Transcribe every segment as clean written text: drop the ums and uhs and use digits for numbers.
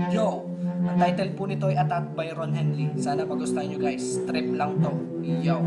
Yo! Ang title po nito ay Attack by Ron Henley. Sana magustuhan nyo guys. Trip lang to. Yo!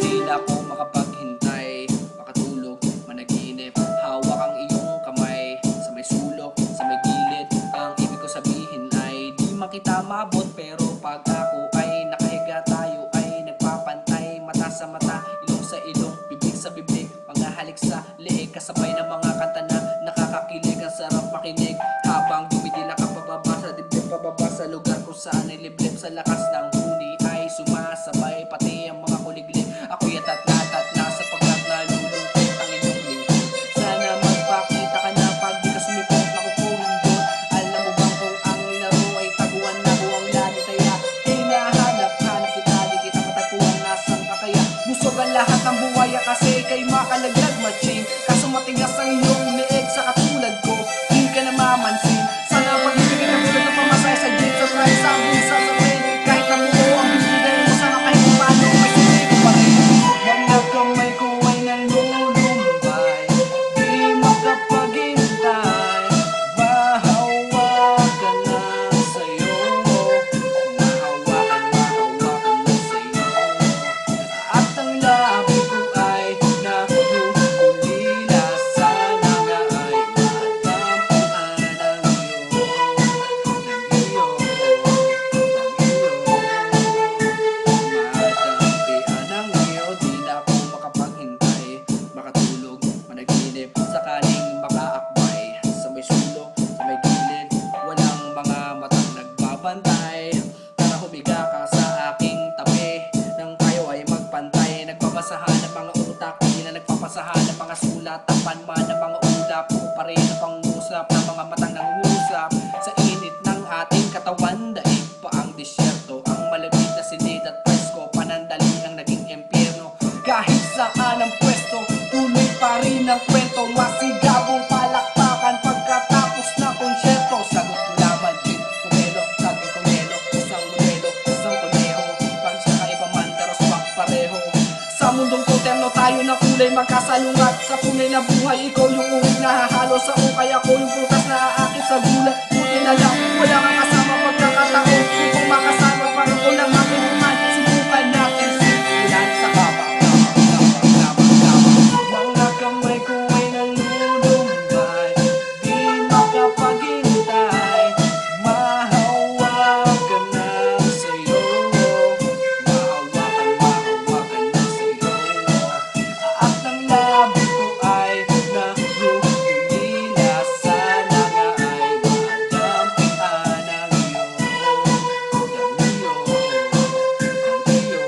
Di na ako makapaghintay, makatulog, managinip. Hawak ang iyong kamay sa may sulok, sa may gilid. Ang ibig ko sabihin ay di makita mabot, pero pag ako ay nakahiga, tayo ay nagpapantay. Mata sa mata, ilong sa ilong, bibig sa bibig, mga halik sa leeg, kasabay ng mga kanta na nakakakilig. Ang sarap makinig habang dumidila ka pababa sa dibdib, pababa sa lugar kung saan ay liblib. Sa lakas ng huni ay sumasabay, pati ang mga kuliglig. Ako'y atat na sapagkat nalulungkot ang inyong lingkod. Sana magpakita ka na pag di ka sumipot, ako po hindi. Alam mo bang kung ang laro ay taguan na buwang lagi taya? Hinahanap kita, di kita matagpuan, nasan ka kaya? Busog ang lahat ng buwaya kasi kay makalaglag matching. Kaso matigas ang iyong leeg sa katulad ko, di ka na mamansin. Sana pag-ibigin ang tulad ng pamasaya sa jeep, sa try, sa bulsa, sa train. Kahit na buo ang bibigay mo, sana kahit paano may sulit pa rin. Mga kamay ko ay nalulumbay, di makapaghintay. Mahawakan lang sa'yo, mahawakan lang sa'yo. At ang labi ko ay nahuhulila, sana nga ay matampuan ng iyo, ng iyo, matampian ng iyo. Di na ako makapaghintay, makatulog, managinip, sakaling makaakbay. Sa may sulok, sa may gilid, walang mga matang nagbabantay. Tara humiga ka sa aking tabi, nang tayo ay magpantay. Nagpapasahan ng mga utak, di na nagpapasahan ng mga sulat. Tapan man ng mga ulap, o pa rin ang pangusap ng mga matang nangungusap. Sa init ng ating katawan, daig pa ang disyerto, ang malamig na sinid at presko, panandali ang naging impyerno. Kahit saan ang pwesto, tuloy pa rin ang kwento, masigabong palakpakan pagkatapos na konsyerto. Sagot ko laban, Jim Kumelo, sabi ko Melo, isang modelo, isang kuneho. Pag sa kaiba man, pero swak pareho. Sa mundong koterno tayo na kulay magkasalungat, sa kulay na buhay, ikaw yung uwing nahahalo sa ukay, ako yung prutas na aakit sa gulay. Buti na lang, wala kang kasama pagkakataon, kung makasama parang ko lang makinuman. Subukan natin simulan sa kaba. Mga kamay ko ay nalulumbay, di makapaghintay. Mahawakan lang sa'yo, mahawakan lang sa'yo. At ang labi ko ay nahuhulila, sana nga ay matampian ng iyo, ng iyo,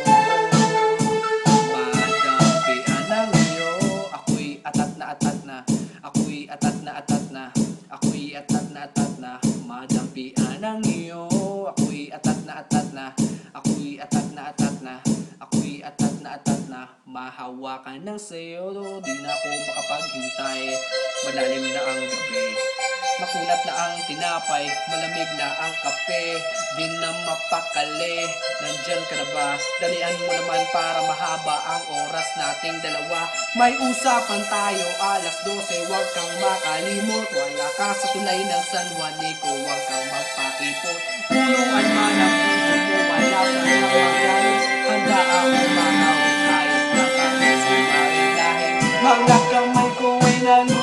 matampian ng iyo. Ako'y atat na atat na, ako'y atat na atat na, ako'y atat na atat na, matampian ng iyo. Ako'y atat na atat na, ako'y atat na atat na, ako'y atat na atat na, mahawakan ng sa'yo. Di na ako makapaghintay, malalim na ang gabi, makunat na ang tinapay, malamig na ang kape, di na mapakali. Nandyan ka na ba? Dalian mo naman para mahaba ang oras nating dalawa. May usapan tayo alas 12, huwag kang makalimot. Wala ka sa tulay ng San Juanico, huwag kang magpakipot. Puluan man ang puso mo, wala kang nakagalit. Handa ako mahawin, ayos na kami sumarin dahil mga kamay ko ay nalulungkot.